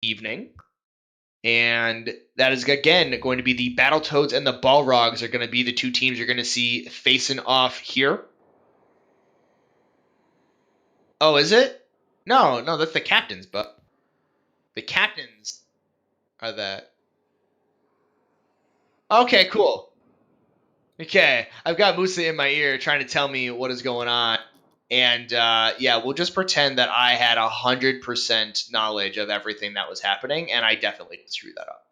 evening. And that is, again, going to be the Battletoads and the Balrogs are going to be the two teams you're going to see facing off here. Oh, is it? No, that's the captains, but the captains are that. Okay, cool. Okay, I've got Musa in my ear trying to tell me what is going on. And yeah, we'll just pretend that I had 100% knowledge of everything that was happening, and I definitely screwed that up.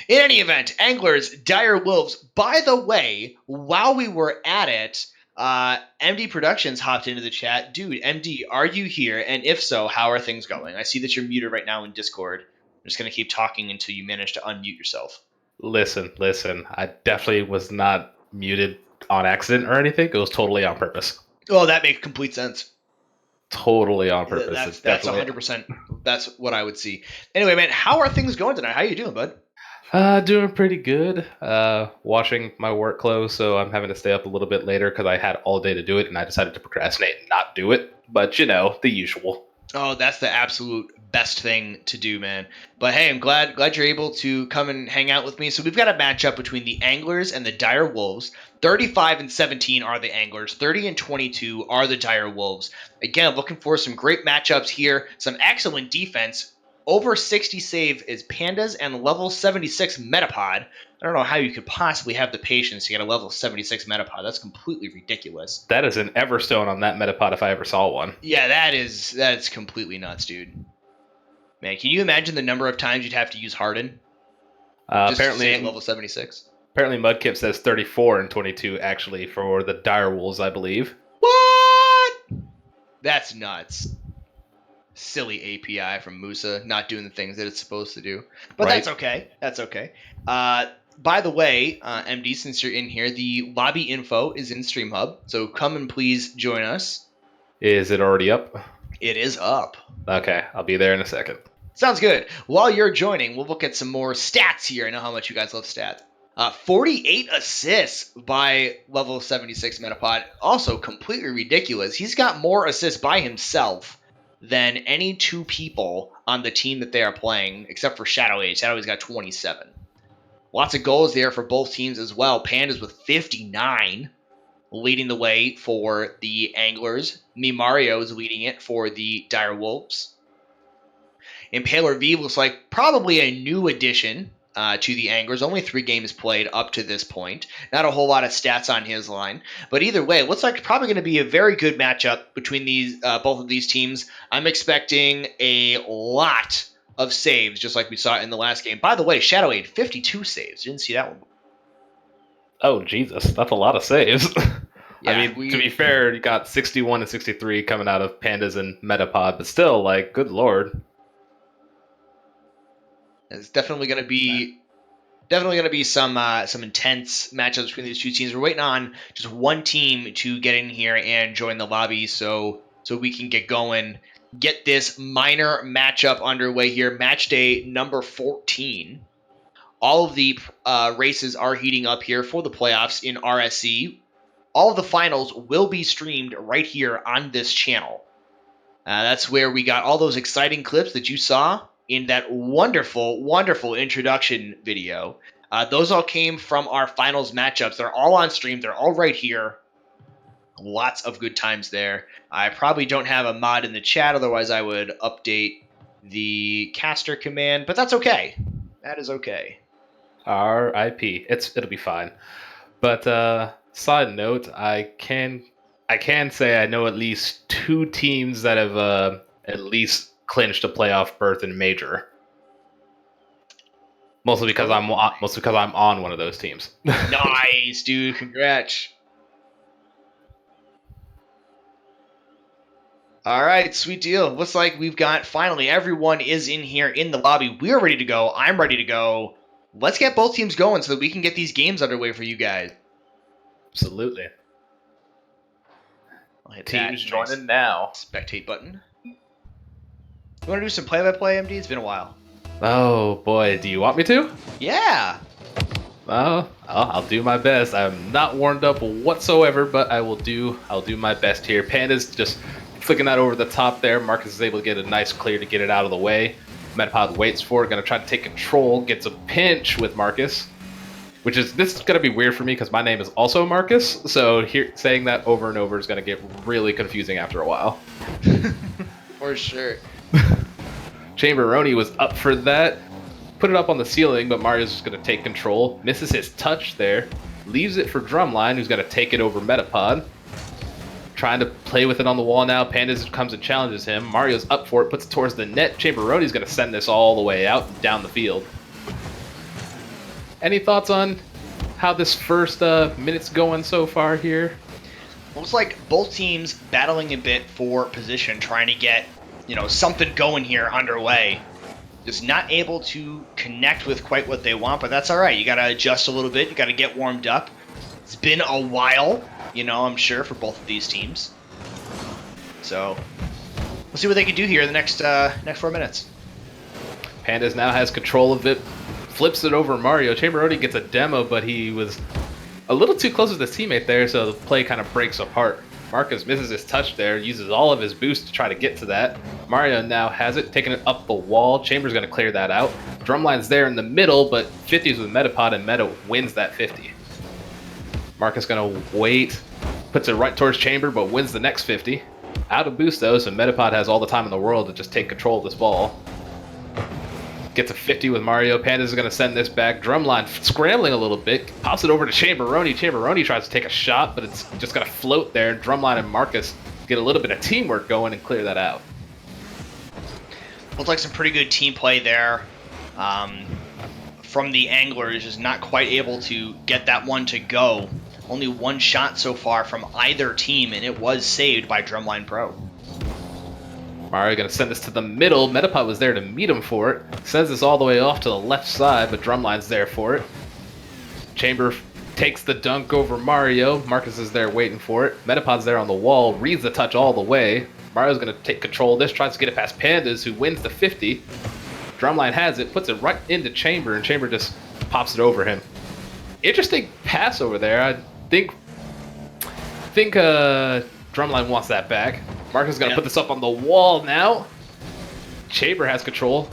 In any event, Anglers, Dire Wolves. By the way, while we were at it, MD Productions hopped into the chat. Dude, MD, are you here? And if so, how are things going? I see that you're muted right now in Discord. I'm just going to keep talking until you manage to unmute yourself. Listen. I definitely was not muted on accident or anything. It was totally on purpose. Oh, that makes complete sense. Totally on purpose. That's 100%. That's what I would see. Anyway, man, how are things going tonight? How you doing, bud? Doing pretty good. Washing my work clothes, so I'm having to stay up a little bit later because I had all day to do it, and I decided to procrastinate and not do it. But you know, the usual. Oh, that's the absolute best thing to do, man. But hey, I'm glad you're able to come and hang out with me. So we've got a matchup between the Anglers and the Dire Wolves. 35-17 are the Anglers. 30-22 are the Dire Wolves. Again, looking for some great matchups here. Some excellent defense. Over 60 save is Pandas and level 76 Metapod. I don't know how you could possibly have the patience to get a level 76 Metapod. That's completely ridiculous. That is an Everstone on that Metapod if I ever saw one. Yeah, that's completely nuts, dude. Man, can you imagine the number of times you'd have to use Harden? Apparently, at level 76. Apparently, Mudkip says 34 and 22 actually for the Dire Wolves, I believe. What? That's nuts. Silly API from Musa, not doing the things that it's supposed to do. But right. That's okay. That's okay. By the way, MD, since you're in here, the lobby info is in StreamHub, so come and please join us. Is it already up? It is up. Okay, I'll be there in a second. Sounds good. While you're joining, we'll look at some more stats here. I know how much you guys love stats. 48 assists by level 76 Metapod. Also completely ridiculous. He's got more assists by himself than any two people on the team that they are playing, except for Shadow Age. Shadow Age got 27. Lots of goals there for both teams as well. Pandas with 59, leading the way for the Anglers. Mario is leading it for the Dire Wolves. Impaler V looks like probably a new addition to the Anglers. Only 3 games played up to this point. Not a whole lot of stats on his line. But either way, it looks like probably going to be a very good matchup between these both of these teams. I'm expecting a lot of saves, just like we saw in the last game. By the way, Shadow Aid, 52 saves. Didn't see that one. Oh, Jesus. That's a lot of saves. Yeah, I mean, to be fair, you got 61 and 63 coming out of Pandas and Metapod, but still, like, good lord. It's definitely going to be some intense matchups between these two teams. We're waiting on just one team to get in here and join the lobby, so we can get going. Get this minor matchup underway here. Match day number 14. All of the races are heating up here for the playoffs in RSC. All of the finals will be streamed right here on this channel. That's where we got all those exciting clips that you saw in that wonderful, wonderful introduction video. Those all came from our finals matchups. They're all on stream. They're all right here. Lots of good times there. I probably don't have a mod in the chat, otherwise I would update the caster command, but that's okay. That is okay. RIP. It'll be fine. But side note, I can say I know at least 2 teams that have at least clinched a playoff berth in Major. Mostly because I'm on one of those teams. Nice, dude. Congrats. All right, sweet deal. Looks like we've got finally everyone is in here in the lobby. We're ready to go. I'm ready to go. Let's get both teams going so that we can get these games underway for you guys. Absolutely. I'll hit teams joining now. Spectate button. You want to do some play-by-play, MD? It's been a while. Oh boy, do you want me to? Yeah. Well, I'll do my best. I'm not warmed up whatsoever, but I'll do my best here. Panda's just flicking that over the top there. Marcus is able to get a nice clear to get it out of the way. Metapod waits for it, going to try to take control, gets a pinch with Marcus, this is going to be weird for me because my name is also Marcus, so saying that over and over is going to get really confusing after a while. For sure. Chamberoni was up for that, put it up on the ceiling, but Mario's just going to take control, misses his touch there, leaves it for Drumline, who's going to take it over Metapod. Trying to play with it on the wall now. Pandas comes and challenges him. Mario's up for it, puts it towards the net. Chamberoni's going to send this all the way out and down the field. Any thoughts on how this first minute's going so far here? Looks like both teams battling a bit for position, trying to get, something going here underway. Just not able to connect with quite what they want, but that's all right. You got to adjust a little bit. You got to get warmed up. It's been a while, I'm sure, for both of these teams. So we'll see what they can do here in the next 4 minutes. Pandas now has control of it, flips it over Mario. Chamberoni gets a demo, but he was a little too close with his teammate there, so the play kind of breaks apart. Marcus misses his touch there, uses all of his boost to try to get to that. Mario now has it, taking it up the wall. Chamber's going to clear that out. Drumline's there in the middle, but 50s with Metapod, and Meta wins that 50. Marcus going to wait, puts it right towards Chamber, but wins the next 50. Out of boost, though, so Metapod has all the time in the world to just take control of this ball. Gets a 50 with Mario. Pandas is going to send this back. Drumline scrambling a little bit. Pops it over to Chamberoni. Chamberoni tries to take a shot, but it's just going to float there. Drumline and Marcus get a little bit of teamwork going and clear that out. Looks like some pretty good team play there. From the anglers, just not quite able to get that one to go. Only one shot so far from either team, and it was saved by Drumline Pro. Mario going to send this to the middle. Metapod was there to meet him for it. Sends this all the way off to the left side, but Drumline's there for it. Chamber takes the dunk over Mario. Marcus is there waiting for it. Metapod's there on the wall, reads the touch all the way. Mario's going to take control of this, tries to get it past Pandas, who wins the 50. Drumline has it, puts it right into Chamber, and Chamber just pops it over him. Interesting pass over there. I think Drumline wants that back. Marcus is going to put this up on the wall now. Chamber has control.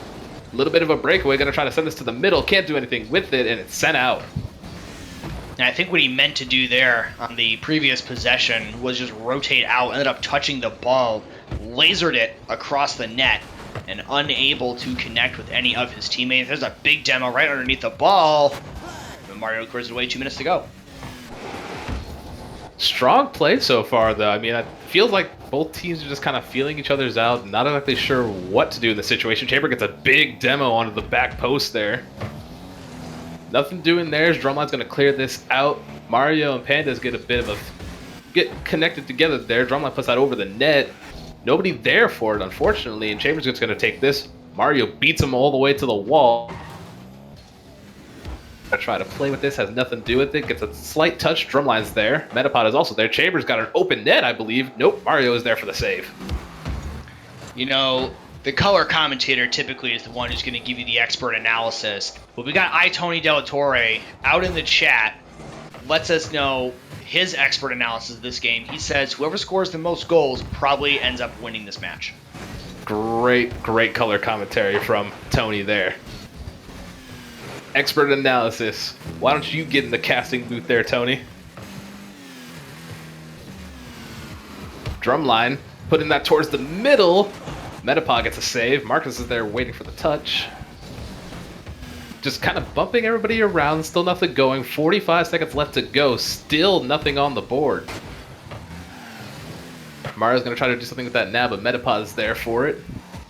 A little bit of a breakaway. Going to try to send this to the middle. Can't do anything with it, and it's sent out. And I think what he meant to do there on the previous possession was just rotate out, ended up touching the ball, lasered it across the net, and unable to connect with any of his teammates. There's a big demo right underneath the ball. And Mario clears it away, 2 minutes to go. Strong play so far, though. I mean, it feels like both teams are just kind of feeling each other's out, not exactly sure what to do in the situation. Chamber gets a big demo onto the back post there. Nothing doing there. Drumline's going to clear this out. Mario and Pandas get connected together there. Drumline puts that over the net. Nobody there for it, unfortunately, and Chamber's just going to take this. Mario beats him all the way to the wall. Try to play with this, has nothing to do with it. Gets a slight touch. Drumline's there. Metapod is also there. Chamber's got an open net, I believe. Nope, Mario is there for the save. The color commentator typically is the one who's going to give you the expert analysis. But we got Tony Delatorre out in the chat. Lets us know his expert analysis of this game. He says whoever scores the most goals probably ends up winning this match. Great color commentary from Tony there. Expert analysis. Why don't you get in the casting booth there, Tony? Drumline, putting that towards the middle. Metapod gets a save. Marcus is there waiting for the touch. Just kind of bumping everybody around. Still nothing going. 45 seconds left to go. Still nothing on the board. Mario's going to try to do something with that now, but Metapod is there for it.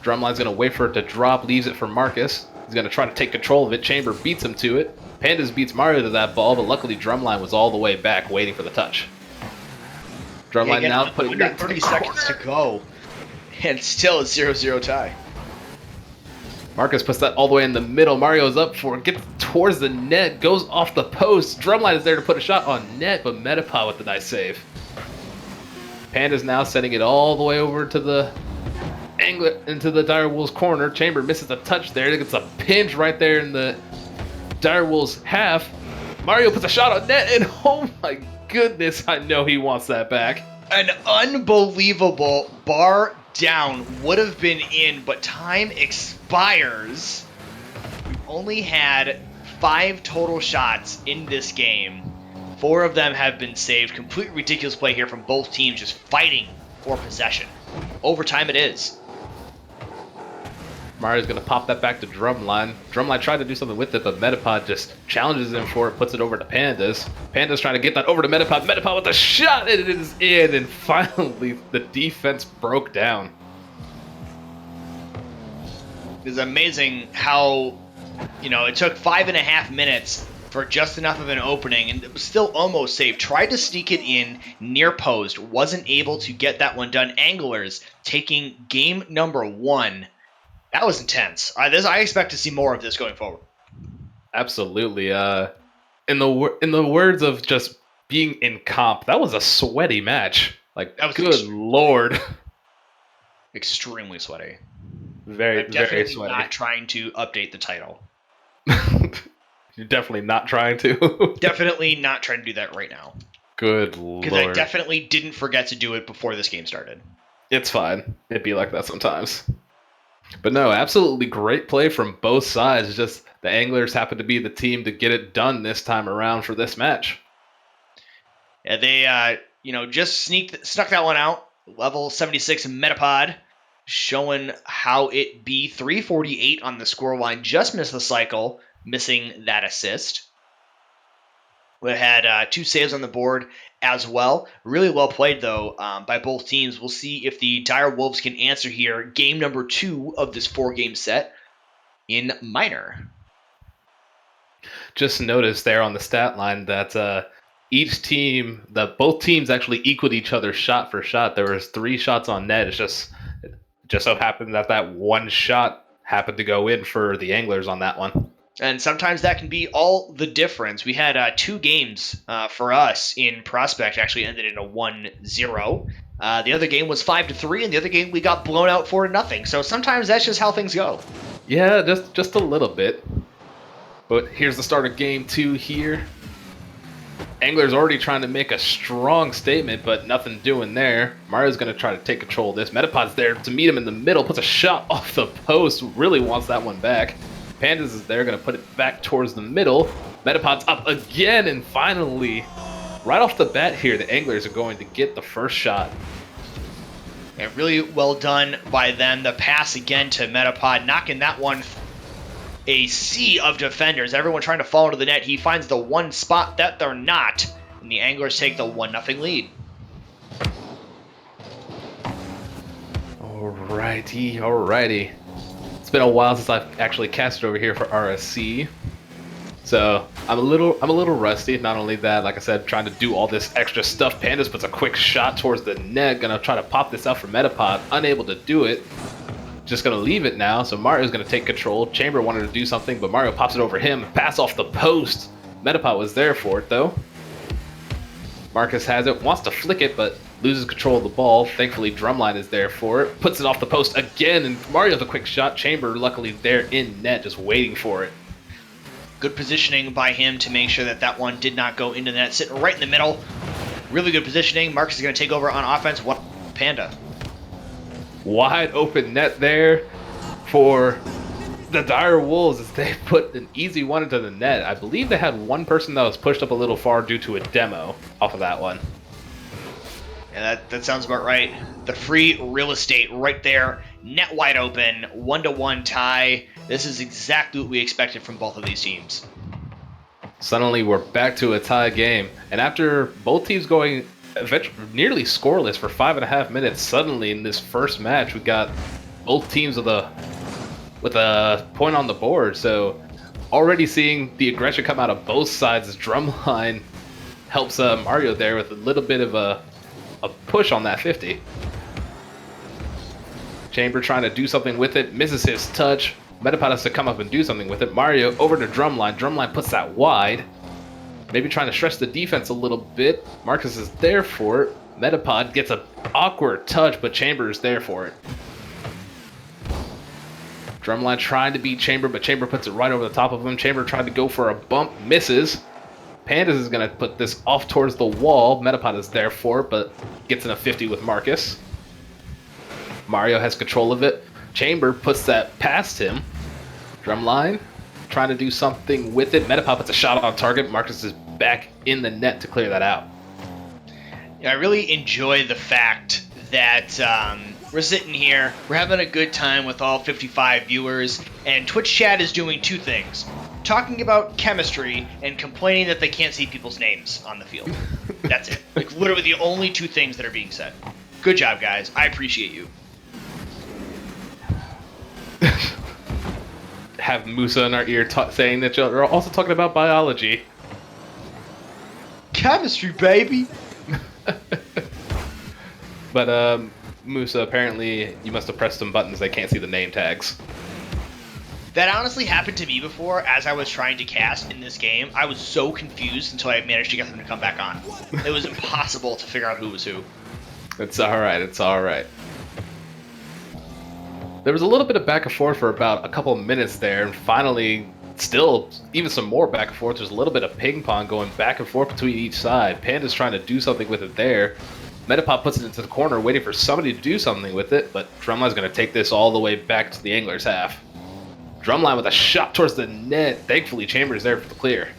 Drumline's going to wait for it to drop, leaves it for Marcus. He's going to try to take control of it. Chamber beats him to it. Pandas beats Mario to that ball, but luckily Drumline was all the way back waiting for the touch. Drumline now putting that 30 seconds to go. And still a 0-0 tie. Marcus puts that all the way in the middle. Mario's up for it. Gets towards the net. Goes off the post. Drumline is there to put a shot on net, but Metapod with the nice save. Panda's now sending it all the way over to the angler into the Direwolves corner. Chamber misses a touch there. It gets a pinch right there in the Direwolves half. Mario puts a shot on net, and oh my goodness, I know he wants that back. An unbelievable bar down would have been in, but time expires. We've only had 5 total shots in this game. 4 of them have been saved. Completely ridiculous play here from both teams, just fighting for possession. Overtime it is. Mario's going to pop that back to Drumline. Drumline tried to do something with it, but Metapod just challenges him for it, puts it over to Pandas. Pandas trying to get that over to Metapod. Metapod with a shot, and it is in, and finally the defense broke down. It's amazing how, it took 5.5 minutes for just enough of an opening, and it was still almost safe. Tried to sneak it in near post, wasn't able to get that one done. Anglers taking game number 1. That was intense. I expect to see more of this going forward. Absolutely. In the words of just being in comp, that was a sweaty match. Like, that was good lord. Extremely sweaty. Very sweaty. Not trying to update the title. You're definitely not trying to. Definitely not trying to do that right now. Good lord. Because I definitely didn't forget to do it before this game started. It's fine. It'd be like that sometimes. But no, absolutely great play from both sides. It's just the Anglers happen to be the team to get it done this time around for this match. Yeah, they just snuck that one out. Level 76 Metapod showing how it be 348 on the scoreline. Just missed the cycle, missing that assist. We had 2 saves on the board as well. Really well played, though, by both teams. We'll see if the Dire Wolves can answer here. Game number 2 of this 4-game set in minor. Just noticed there on the stat line that both teams actually equaled each other shot for shot. There was 3 shots on net. It just so happened that one shot happened to go in for the Anglers on that one. And sometimes that can be all the difference. We had 2 games for us in Prospect actually ended in a 1-0. The other game was 5-3, and the other game we got blown out 4-0. So sometimes that's just how things go. Yeah, just a little bit. But here's the start of game 2 here. Anglers already trying to make a strong statement, but nothing doing there. Mario's going to try to take control of this. Metapod's there to meet him in the middle, puts a shot off the post, really wants that one back. Pandas is there, going to put it back towards the middle. Metapod's up again, and finally, right off the bat here, the Anglers are going to get the first shot. And really well done by them. The pass again to Metapod, knocking that one a sea of defenders. Everyone trying to fall into the net. He finds the one spot that they're not, and the Anglers take the 1-0 lead. Alrighty. It's been a while since I've actually casted over here for RSC, so I'm a little rusty. Not only that, like I said, trying to do all this extra stuff. Pandas puts a quick shot towards the net, gonna try to pop this out for Metapod, unable to do it. Just gonna leave it now, so Mario's gonna take control. Chamber wanted to do something, but Mario pops it over him, pass off the post. Metapod was there for it though. Marcus has it, wants to flick it, but loses control of the ball. Thankfully, Drumline is there for it. Puts it off the post again, and Mario's a quick shot. Chamber, luckily, there in net, just waiting for it. Good positioning by him to make sure that that one did not go into the net. Sitting right in the middle. Really good positioning. Marcus is going to take over on offense. What Panda? Wide open net there for the Dire Wolves as they put an easy one into the net. I believe they had one person that was pushed up a little far due to a demo off of that one. Yeah, that sounds about right. The free real estate right there. Net wide open. 1-1 tie. This is exactly what we expected from both of these teams. Suddenly we're back to a tie game. And after both teams going nearly scoreless for 5.5 minutes, suddenly in this first match we got both teams with a point on the board. So already seeing the aggression come out of both sides as Drumline helps Mario there with a little bit of a push on that 50. Chamber trying to do something with it, misses his touch. Metapod has to come up and do something with it. Mario over to Drumline. Drumline puts that wide. Maybe trying to stretch the defense a little bit. Marcus is there for it. Metapod gets an awkward touch, but Chamber is there for it. Drumline trying to beat Chamber, but Chamber puts it right over the top of him. Chamber tried to go for a bump, misses. Pandas is going to put this off towards the wall. Metapod is there for it, but gets in a 50 with Marcus. Mario has control of it. Chamber puts that past him. Drumline trying to do something with it. Metapod puts a shot on target. Marcus is back in the net to clear that out. Yeah, I really enjoy the fact that we're sitting here, we're having a good time with all 55 viewers, and Twitch chat is doing two things. Talking about chemistry and complaining that they can't see people's names on the field. That's it. Like, literally the only two things that are being said. Good job, guys. I appreciate you. Have Musa in our ear saying that you're also talking about biology. Chemistry, baby! But, Musa, apparently you must have pressed some buttons. They can't see the name tags. That honestly happened to me before as I was trying to cast in this game. I was so confused until I managed to get them to come back on. It was impossible to figure out who was who. It's alright, it's alright. There was a little bit of back and forth for about a couple of minutes there, and finally, still, even some more back and forth. There's a little bit of ping pong going back and forth between each side. Panda's trying to do something with it there. Metapod puts it into the corner, waiting for somebody to do something with it, but Drumline's going to take this all the way back to the Angler's half. Drumline with a shot towards the net. Thankfully, Chambers there for the clear.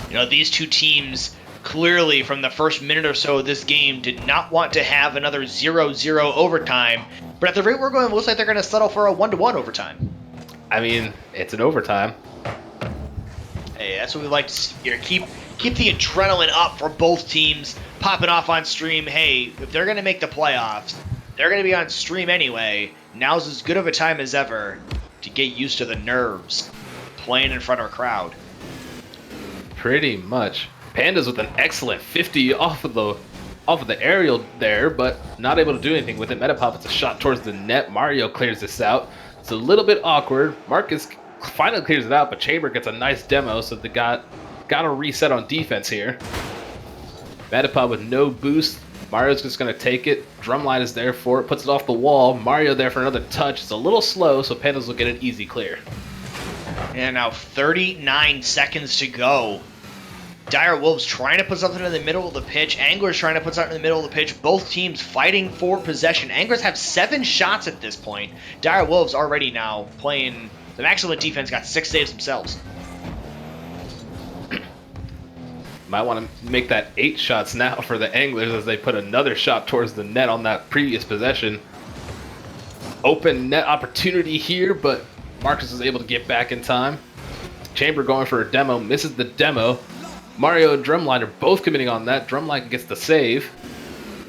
You know, these two teams clearly from the first minute or so of this game did not want to have another 0-0 overtime, but at the rate we're going, it looks like they're going to settle for a 1-1 overtime. I mean, it's an overtime. Hey, that's what we like to see here. Keep the adrenaline up for both teams popping off on stream. Hey, if they're going to make the playoffs, they're going to be on stream anyway. Now's as good of a time as ever to get used to the nerves playing in front of a crowd. Pretty much. Pandas with an excellent 50 off of the aerial there, but not able to do anything with it. Metapod puts a shot towards the net. Mario clears this out. It's a little bit awkward. Marcus finally clears it out, but Chamber gets a nice demo, so they got a reset on defense here. Metapod with no boost. Mario's just going to take it. Drumline is there for it. Puts it off the wall. Mario there for another touch. It's a little slow, so Pandas will get an easy clear. And now 39 seconds to go. Dire Wolves trying to put something in the middle of the pitch. Anglers trying to put something in the middle of the pitch. Both teams fighting for possession. Anglers have 7 shots at this point. Dire Wolves already now playing some excellent defense. Got 6 saves themselves. Might want to make that 8 shots now for the Anglers as they put another shot towards the net on that previous possession. Open net opportunity here, but Marcus is able to get back in time. Chamber going for a demo, misses the demo. Mario and Drumline are both committing on that. Drumline gets the save.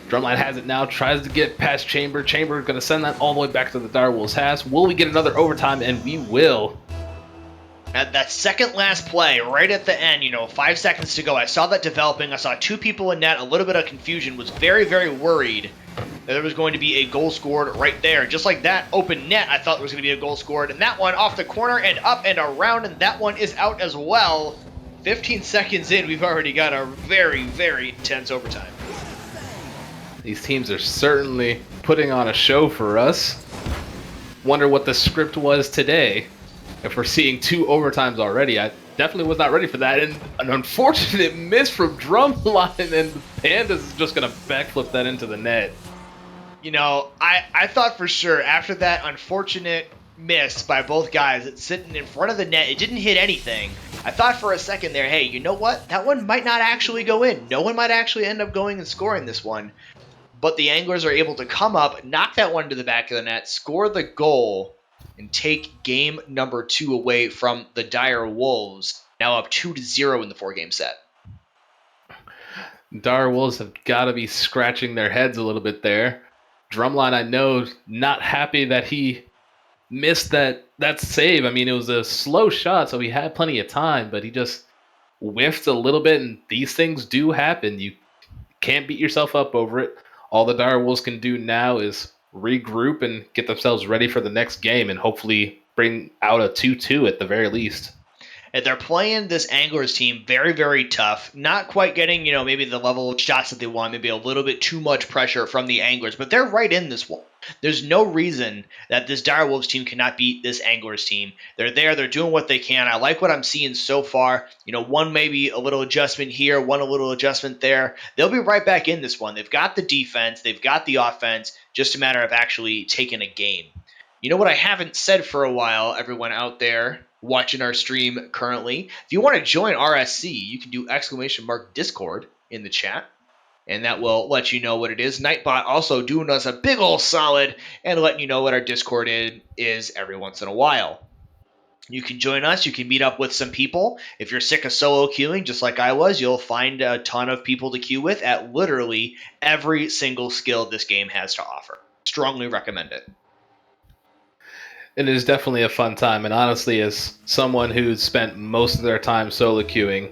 Drumline has it now, tries to get past Chamber. Chamber going to send that all the way back to the Dire Wolves' house. Will we get another overtime? And we will. At that second last play, right at the end, 5 seconds to go, I saw that developing. I saw 2 people in net, a little bit of confusion, was very, very worried that there was going to be a goal scored right there. Just like that open net, I thought there was going to be a goal scored. And that one off the corner and up and around, and that one is out as well. 15 seconds in, we've already got a very, very intense overtime. These teams are certainly putting on a show for us. Wonder what the script was today. If we're seeing 2 overtimes already, I definitely was not ready for that. And an unfortunate miss from Drumline, and the Pandas is just going to backflip that into the net. I thought for sure after that unfortunate miss by both guys, it's sitting in front of the net. It didn't hit anything. I thought for a second there, hey, you know what? That one might not actually go in. No one might actually end up going and scoring this one. But the Anglers are able to come up, knock that one to the back of the net, score the goal, and take game number 2 away from the Dire Wolves. Now up 2-0 in the 4-game set. Dire Wolves have got to be scratching their heads a little bit there. Drumline, I know, not happy that he missed that save. I mean, it was a slow shot, so he had plenty of time, but he just whiffed a little bit, and these things do happen. You can't beat yourself up over it. All the Dire Wolves can do now is regroup and get themselves ready for the next game and hopefully bring out a 2-2 at the very least. And they're playing this Anglers team very, very tough. Not quite getting, maybe the level of shots that they want, maybe a little bit too much pressure from the Anglers, but they're right in this one. There's no reason that this Direwolves team cannot beat this Anglers team. They're there. They're doing what they can. I like what I'm seeing so far. One maybe a little adjustment here, one a little adjustment there. They'll be right back in this one. They've got the defense. They've got the offense. Just a matter of actually taking a game. You know what I haven't said for a while, everyone out there watching our stream currently? If you want to join RSC, you can do !Discord in the chat, and that will let you know what it is. Nightbot also doing us a big ol' solid and letting you know what our Discord is every once in a while. You can join us. You can meet up with some people. If you're sick of solo queuing, just like I was, you'll find a ton of people to queue with at literally every single skill this game has to offer. Strongly recommend it. It is definitely a fun time, and honestly, as someone who's spent most of their time solo queuing,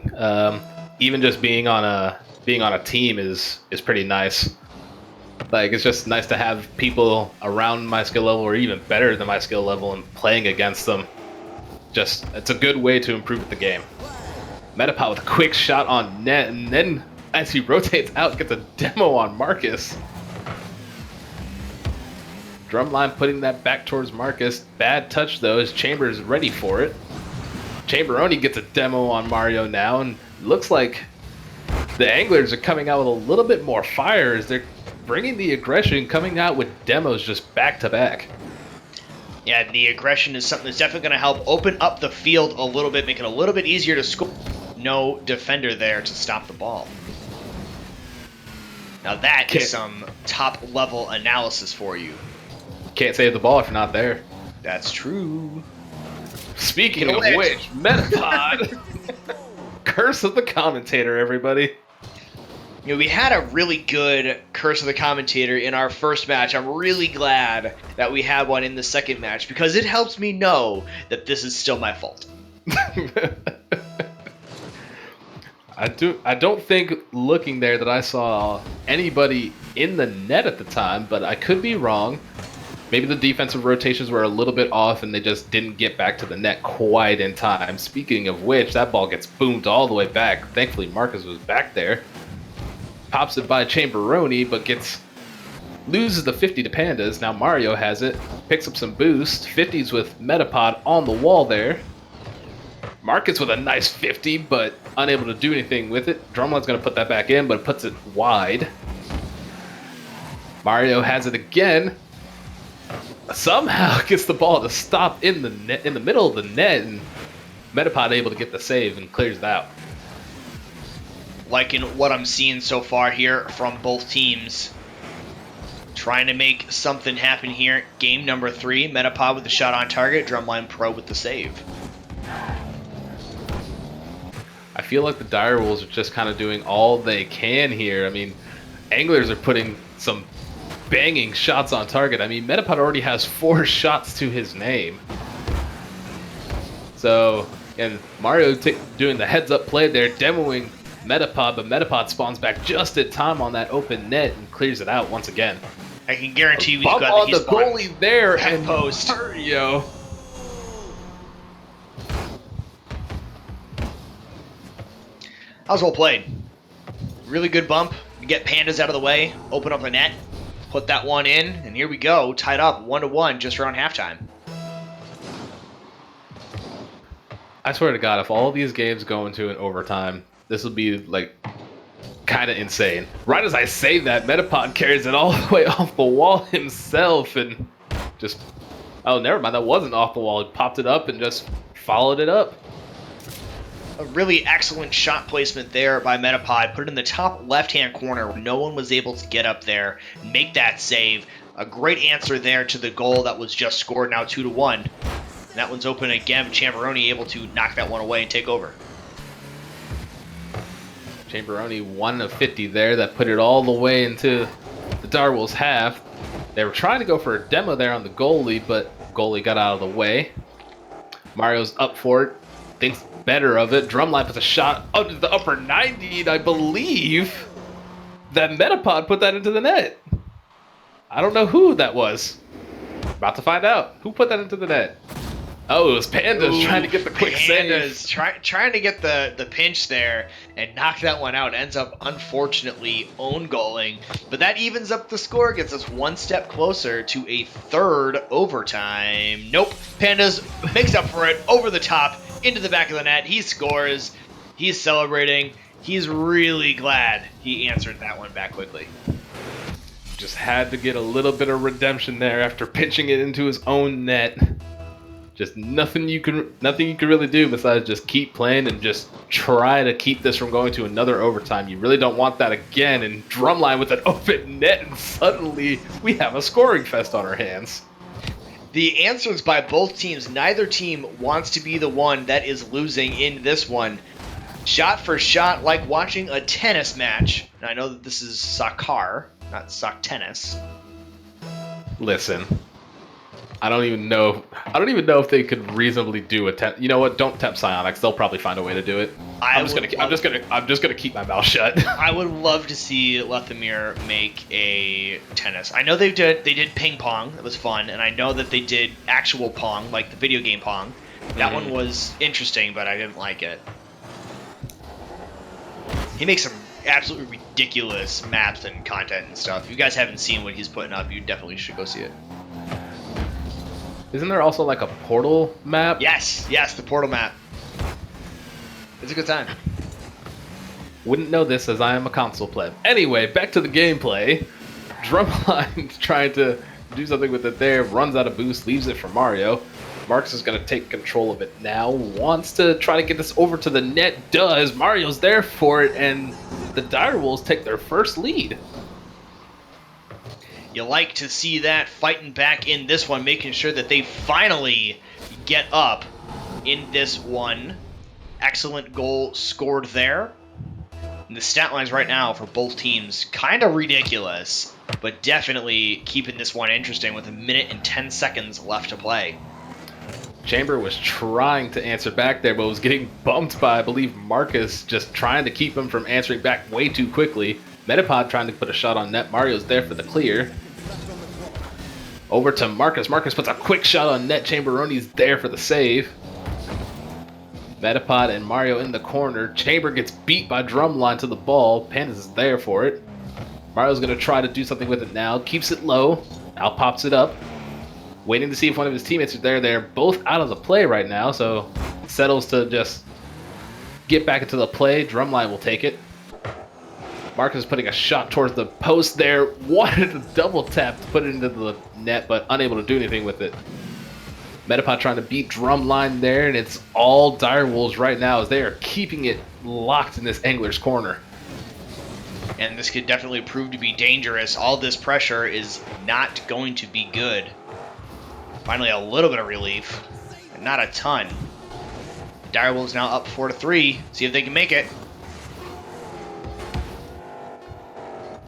even just being on a team is pretty nice. Like, it's just nice to have people around my skill level or even better than my skill level and playing against them. Just, it's a good way to improve the game. Metapod with a quick shot on net, and then as he rotates out, gets a demo on Marcus. Drumline putting that back towards Marcus. Bad touch, though, as Chambers ready for it. Chamberoni gets a demo on Mario now, and looks like the Anglers are coming out with a little bit more fire as they're bringing the aggression, coming out with demos just back to back. Yeah, the aggression is something that's definitely going to help open up the field a little bit, make it a little bit easier to score. No defender there to stop the ball. Now that is some top-level analysis for you. Can't save the ball if you're not there. That's true. Speaking of which, Metapod. Curse of the commentator, everybody. We had a really good Curse of the Commentator in our first match. I'm really glad that we had one in the second match because it helps me know that this is still my fault. I don't think looking there that I saw anybody in the net at the time, but I could be wrong. Maybe the defensive rotations were a little bit off and they just didn't get back to the net quite in time. Speaking of which, that ball gets boomed all the way back. Thankfully, Marcus was back there. Pops it by Chamberoni, but loses the 50 to Pandas. Now Mario has it. Picks up some boost. 50s with Metapod on the wall there. Marcus with a nice 50, but unable to do anything with it. Drumline's going to put that back in, but it puts it wide. Mario has it again. Somehow gets the ball to stop in the net, in the middle of the net, and Metapod able to get the save and clears it out. Liking what I'm seeing so far here from both teams. Trying to make something happen here. Game number 3, Metapod with the shot on target, Drumline Pro with the save. I feel like the Direwolves are just kind of doing all they can here. I mean, Anglers are putting some banging shots on target. I mean, Metapod already has 4 shots to his name. So, and Mario doing the heads-up play there, demoing Metapod, but Metapod spawns back just in time on that open net and clears it out once again. I can guarantee you he's got on the goalie there and post. Mario. That was well played. Really good bump. You get Pandas out of the way, open up the net, put that one in, and here we go, tied up 1-1 just around halftime. I swear to God, if all these games go into an overtime, this will be like kind of insane. Right as I say that, Metapod carries it all the way off the wall himself and just, oh, never mind, that wasn't off the wall. He popped it up and just followed it up. A really excellent shot placement there by Metapod. Put it in the top left-hand corner where no one was able to get up there, make that save. A great answer there to the goal that was just scored, now 2-1. And that one's open again. Chamberoni able to knock that one away and take over. Chamberoni 1 of 50 there. That put it all the way into the Direwolves half. They were trying to go for a demo there on the goalie, but goalie got out of the way. Mario's up for it. Thinks better of it. Drumline puts a shot under the upper 90, and I believe that Metapod put that into the net. I don't know who that was. About to find out. Who put that into the net? Oh, it was Pandas trying to get the quick Pandas save. trying to get the pinch there and knock that one out. Ends up, unfortunately, own goaling. But that evens up the score, gets us one step closer to a third overtime. Nope. Pandas makes up for it over the top, into the back of the net. He scores. He's celebrating. He's really glad he answered that one back quickly. Just had to get a little bit of redemption there after pitching it into his own net. Just nothing you can really do besides just keep playing and just try to keep this from going to another overtime. You really don't want that again. And Drumline with an open net, and suddenly we have a scoring fest on our hands. The answers by both teams. Neither team wants to be the one that is losing in this one. Shot for shot, like watching a tennis match. Now, I know that this is Soccar, not sock tennis. Listen, I don't even know if they could reasonably do a temp. You know what? Don't tempt Psionics. They'll probably find a way to do it. I'm just gonna keep my mouth shut. I would love to see Lethamyr make a tennis. I know they did ping pong. It was fun, and I know that they did actual pong, like the video game pong. That one was interesting, but I didn't like it. He makes some absolutely ridiculous maps and content and stuff. If you guys haven't seen what he's putting up, you definitely should go see it. Isn't there also like a portal map? Yes, the portal map. It's a good time. Wouldn't know this as I am a console pleb. Anyway, back to the gameplay. Drumline's trying to do something with it there, runs out of boost, leaves it for Mario. Marcus is going to take control of it now, wants to try to get this over to the net, does. Mario's there for it, and the Direwolves take their first lead. You like to see that, fighting back in this one, making sure that they finally get up in this one. Excellent goal scored there. And the stat lines right now for both teams kind of ridiculous, but definitely keeping this one interesting with 1 minute and 10 seconds left to play. Chamber was trying to answer back there, but was getting bumped by, I believe, Marcus, just trying to keep him from answering back way too quickly. Metapod trying to put a shot on net. Mario's there for the clear. Over to Marcus. Marcus puts a quick shot on net. Chamberoni's there for the save. Metapod and Mario in the corner. Chamber gets beat by Drumline to the ball. Pandas is there for it. Mario's going to try to do something with it now. Keeps it low. Now pops it up. Waiting to see if one of his teammates is there. They're both out of the play right now, so settles to just get back into the play. Drumline will take it. Marcus is putting a shot towards the post there. Wanted to double tap to put it into the net, but unable to do anything with it. Metapod trying to beat Drumline there, and it's all Direwolves right now as they are keeping it locked in this Angler's corner. And this could definitely prove to be dangerous. All this pressure is not going to be good. Finally, a little bit of relief, but not a ton. Direwolves now up 4-3. See if they can make it.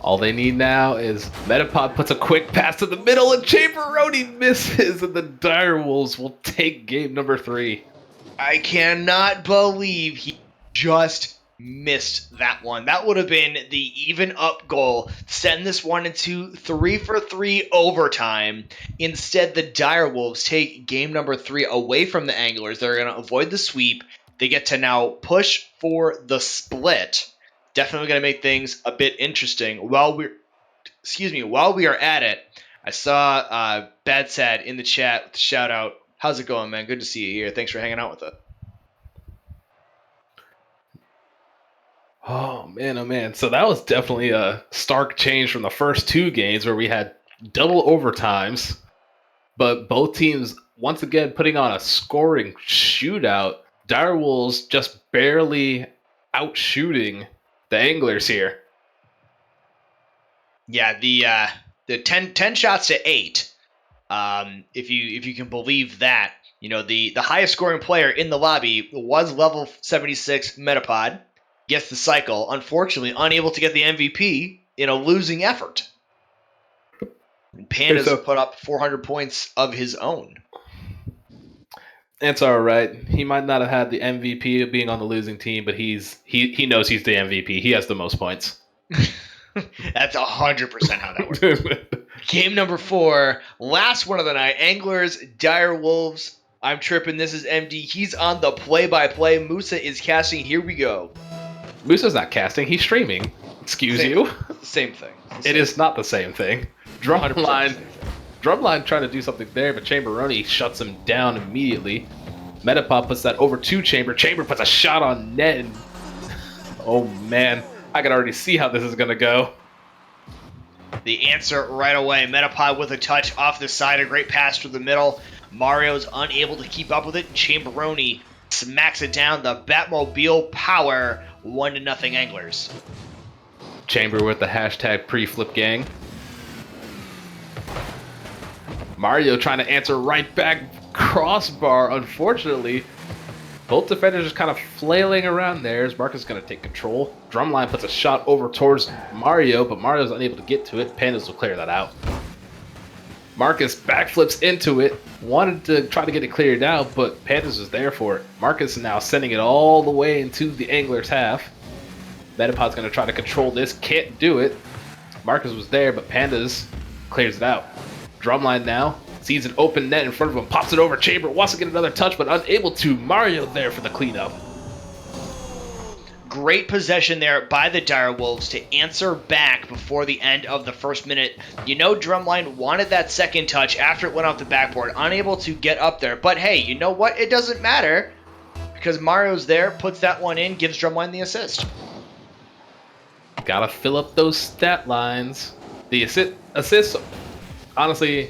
All they need now is Metapod puts a quick pass to the middle, and Chamberoni misses, and the Direwolves will take game number 3. I cannot believe he just missed that one. That would have been the even up goal. Send this one into 3-for-3 overtime. Instead, the Direwolves take game number 3 away from the Anglers. They're going to avoid the sweep. They get to now push for the split. Definitely going to make things a bit interesting. While we are at it, I saw Bad Sad in the chat with the shout out. How's it going, man? Good to see you here. Thanks for hanging out with us. Oh man. So that was definitely a stark change from the first 2 games where we had double overtimes, but both teams once again putting on a scoring shootout. Direwolves just barely outshooting the Anglers here. Yeah, the 10 shots to 8. If you can believe that, you know, the highest scoring player in the lobby was level 76 Metapod. Gets the cycle, unfortunately unable to get the MVP in a losing effort. And Pandas put up 400 points of his own. It's all right. He might not have had the MVP of being on the losing team, but he knows he's the MVP. He has the most points. That's 100% how that works. Game number 4, last one of the night. Anglers, Direwolves. I'm tripping. This is MD. He's on the play-by-play. Musa is casting. Here we go. Musa's not casting, he's streaming. Excuse Same, you. Same thing. It is not the same thing. 100% the Drumline same thing. Drumline trying to do something there, but Chamberoni shuts him down immediately. Metapod puts that over to Chamber. Chamber puts a shot on net. And oh man, I can already see how this is gonna go. The answer right away. Metapod with a touch off the side. A great pass through the middle. Mario's unable to keep up with it. Chamberoni smacks it down. The Batmobile power. 1-0 Anglers. Chamber with the hashtag pre-flip gang. Mario trying to answer right back. Crossbar, unfortunately. Both defenders just kind of flailing around there as Marcus is going to take control. Drumline puts a shot over towards Mario, but Mario's unable to get to it. Pandas will clear that out. Marcus backflips into it. Wanted to try to get it cleared out, but Pandas was there for it. Marcus is now sending it all the way into the Anglers' half. Metapod's going to try to control this. Can't do it. Marcus was there, but Pandas clears it out. Drumline now sees an open net in front of him, pops it over. Chamber wants to get another touch, but unable to. Mario there for the cleanup. Great possession there by the Direwolves to answer back before the end of the first minute. You know Drumline wanted that second touch after it went off the backboard, unable to get up there. But hey, you know what? It doesn't matter because Mario's there, puts that one in, gives Drumline the assist. Gotta fill up those stat lines. The assists, honestly,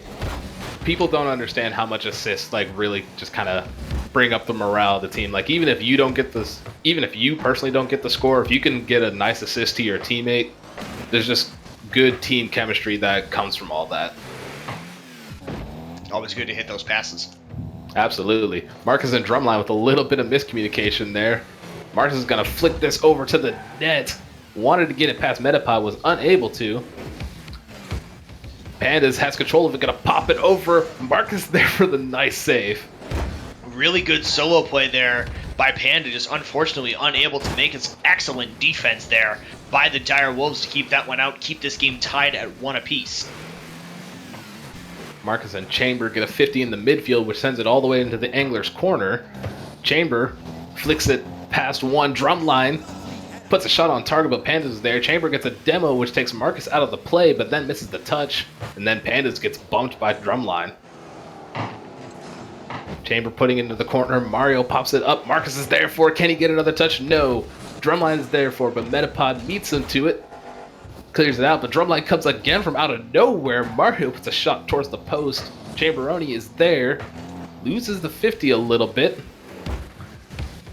people don't understand how much assists like really just kind of bring up the morale of the team. Like even if you don't get this, even if you personally don't get the score, if you can get a nice assist to your teammate, there's just good team chemistry that comes from all that. Always good to hit those passes. Absolutely. Marcus and Drumline with a little bit of miscommunication there. Marcus is gonna flick this over to the net. Wanted to get it past Metapod, was unable to. Pandas has control of it, gonna pop it over. Marcus there for the nice save. Really good solo play there by Panda, just unfortunately unable to make his excellent defense there by the Dire Wolves to keep that one out, keep this game tied at 1 apiece. Marcus and Chamber get a 50 in the midfield, which sends it all the way into the Angler's corner. Chamber flicks it past one. Drumline puts a shot on target, but Pandas is there. Chamber gets a demo, which takes Marcus out of the play, but then misses the touch. And then Pandas gets bumped by Drumline. Chamber putting it into the corner. Mario pops it up. Marcus is there for it. Can he get another touch? No. Drumline is there for it, but Metapod meets him to it. Clears it out, but Drumline comes again from out of nowhere. Mario puts a shot towards the post. Chamberoni is there. Loses the 50 a little bit.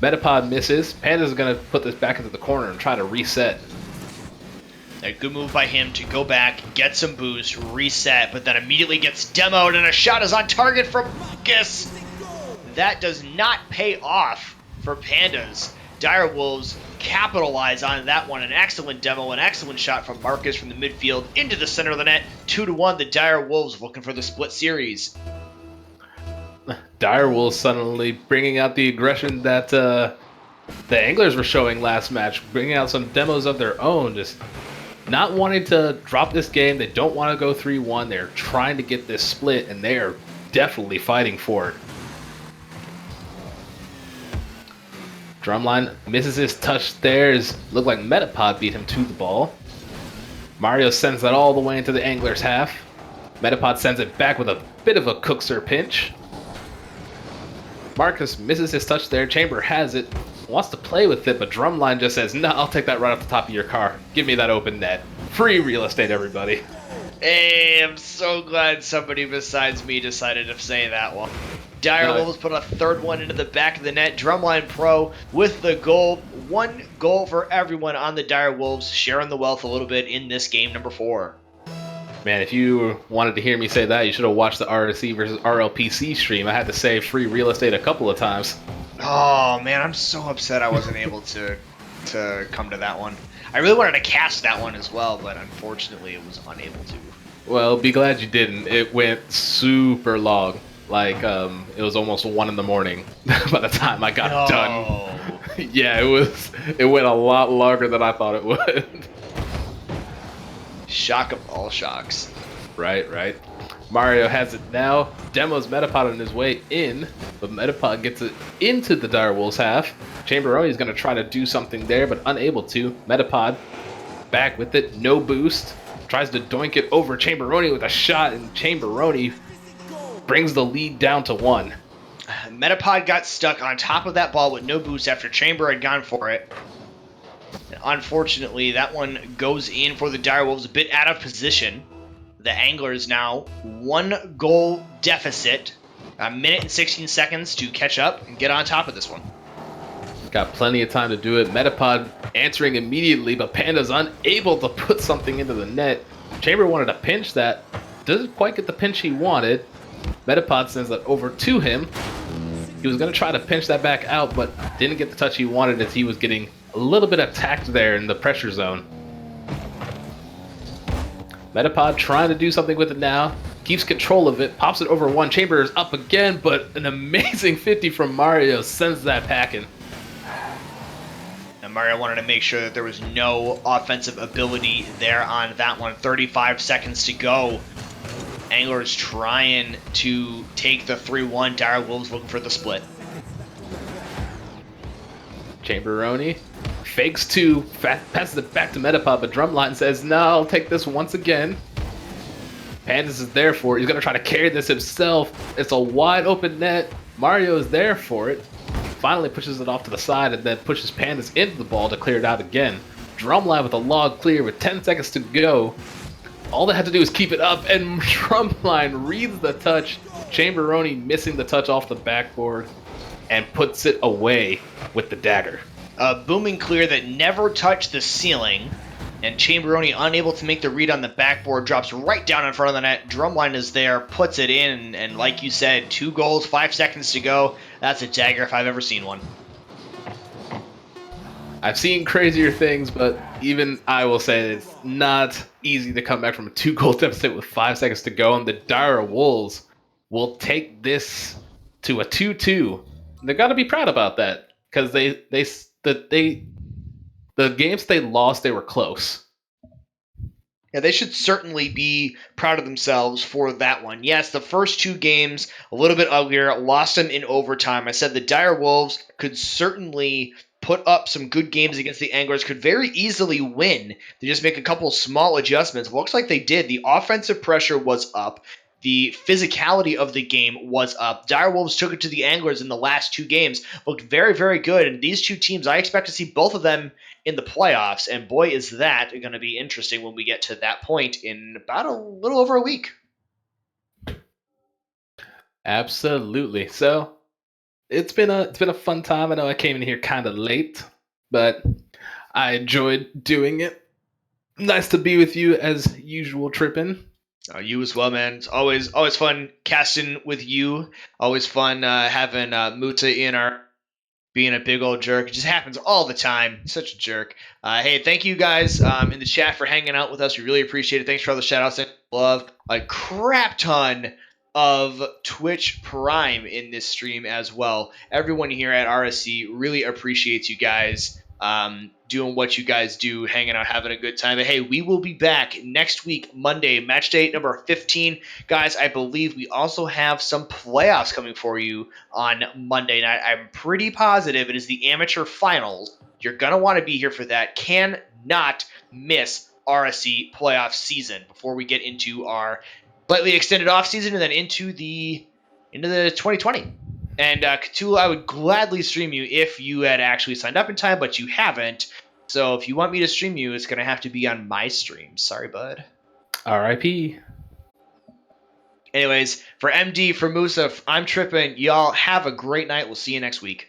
Metapod misses. Panda's going to put this back into the corner and try to reset. A good move by him to go back, get some boost, reset, but then immediately gets demoed, and a shot is on target from Marcus. That does not pay off for Pandas. Direwolves capitalize on that one. An excellent demo, an excellent shot from Marcus from the midfield into the center of the net. 2-1, the Direwolves looking for the split series. Direwolves suddenly bringing out the aggression that the Anglers were showing last match, bringing out some demos of their own, just not wanting to drop this game. They don't want to go 3-1. They're trying to get this split, and they are definitely fighting for it. Drumline misses his touch there. Looked like Metapod beat him to the ball. Mario sends that all the way into the Anglers' half. Metapod sends it back with a bit of a cookser pinch. Marcus misses his touch there. Chamber has it. Wants to play with it, but Drumline just says, no, I'll take that right off the top of your car. Give me that open net. Free real estate, everybody. Hey, I'm so glad somebody besides me decided to say that one. Direwolves put a third one into the back of the net. Drumline Pro with the goal. 1 goal for everyone on the Direwolves, sharing the wealth a little bit in this game number 4. Man, if you wanted to hear me say that, you should have watched the RSC versus RLPC stream. I had to say free real estate a couple of times. Oh, man, I'm so upset I wasn't able to come to that one. I really wanted to cast that one as well, but unfortunately it was unable to. Well, be glad you didn't. It went super long. Like, it was almost 1 in the morning by the time I got done. Yeah, it went a lot longer than I thought it would. Shock of all shocks. Right. Mario has it now. Demos Metapod on his way in, but Metapod gets it into the Direwolves half. Chamberoni is going to try to do something there, but unable to. Metapod back with it, no boost. Tries to doink it over Chamberoni with a shot, and Chamberoni brings the lead down to 1. Metapod got stuck on top of that ball with no boost after Chamber had gone for it. Unfortunately, that one goes in for the Direwolves, a bit out of position. The Anglers now 1 goal deficit. A minute and 16 seconds to catch up and get on top of this one. Got plenty of time to do it. Metapod answering immediately, but Panda's unable to put something into the net. Chamber wanted to pinch that. Doesn't quite get the pinch he wanted. Metapod sends that over to him. He was going to try to pinch that back out, but didn't get the touch he wanted as he was getting a little bit attacked there in the pressure zone. Metapod trying to do something with it now. Keeps control of it, pops it over 1. Chamber is up again, but an amazing 50 from Mario sends that packing. And Mario wanted to make sure that there was no offensive ability there on that one. 35 seconds to go. Anglers trying to take the 3-1. Direwolves looking for the split. Chamberoni fakes 2, passes it back to Metapod, but Drumline says, no, I'll take this once again. Pandas is there for it. He's going to try to carry this himself. It's a wide open net. Mario is there for it. Finally pushes it off to the side and then pushes Pandas into the ball to clear it out again. Drumline with a log clear with 10 seconds to go. All they had to do is keep it up, and Drumline reads the touch. Chamberoni missing the touch off the backboard and puts it away with the dagger. A booming clear that never touched the ceiling, and Chamberoni unable to make the read on the backboard, drops right down in front of the net. Drumline is there, puts it in, and like you said, 2 goals, 5 seconds to go. That's a dagger if I've ever seen one. I've seen crazier things, but even I will say it's not easy to come back from a 2-goal deficit with 5 seconds to go, and the Dire Wolves will take this to a 2-2. They've got to be proud about that, because the games they lost, they were close. Yeah, they should certainly be proud of themselves for that one. Yes, the first 2 games, a little bit uglier, lost them in overtime. I said the Dire Wolves could certainly put up some good games against the Anglers, could very easily win. They just make a couple small adjustments. Looks like they did. The offensive pressure was up. The physicality of the game was up. Direwolves took it to the Anglers in the last 2 games. Looked very, very good. And these 2 teams, I expect to see both of them in the playoffs. And boy, is that going to be interesting when we get to that point in about a little over a week. Absolutely. So it's been a fun time. I know I came in here kind of late, but I enjoyed doing it. Nice to be with you as usual, Trippin'. You as well, man. It's always fun casting with you. Always fun having Muta in our being a big old jerk. It just happens all the time. He's such a jerk. Hey, thank you guys in the chat for hanging out with us. We really appreciate it. Thanks for all the shout outs and love. A crap ton of Twitch Prime in this stream as well. Everyone here at RSC really appreciates you guys doing what you guys do, hanging out, having a good time. But hey, we will be back next week, Monday, match day number 15. Guys, I believe we also have some playoffs coming for you on Monday night. I'm pretty positive it is the amateur finals. You're going to want to be here for that. Cannot miss RSC playoff season before we get into our slightly extended off season and then into the 2020. And Cthulhu, I would gladly stream you if you had actually signed up in time, but you haven't. So if you want me to stream you, it's going to have to be on my stream. Sorry, bud. R.I.P. Anyways, for MD, for Musa, I'm Trippin'. Y'all have a great night. We'll see you next week.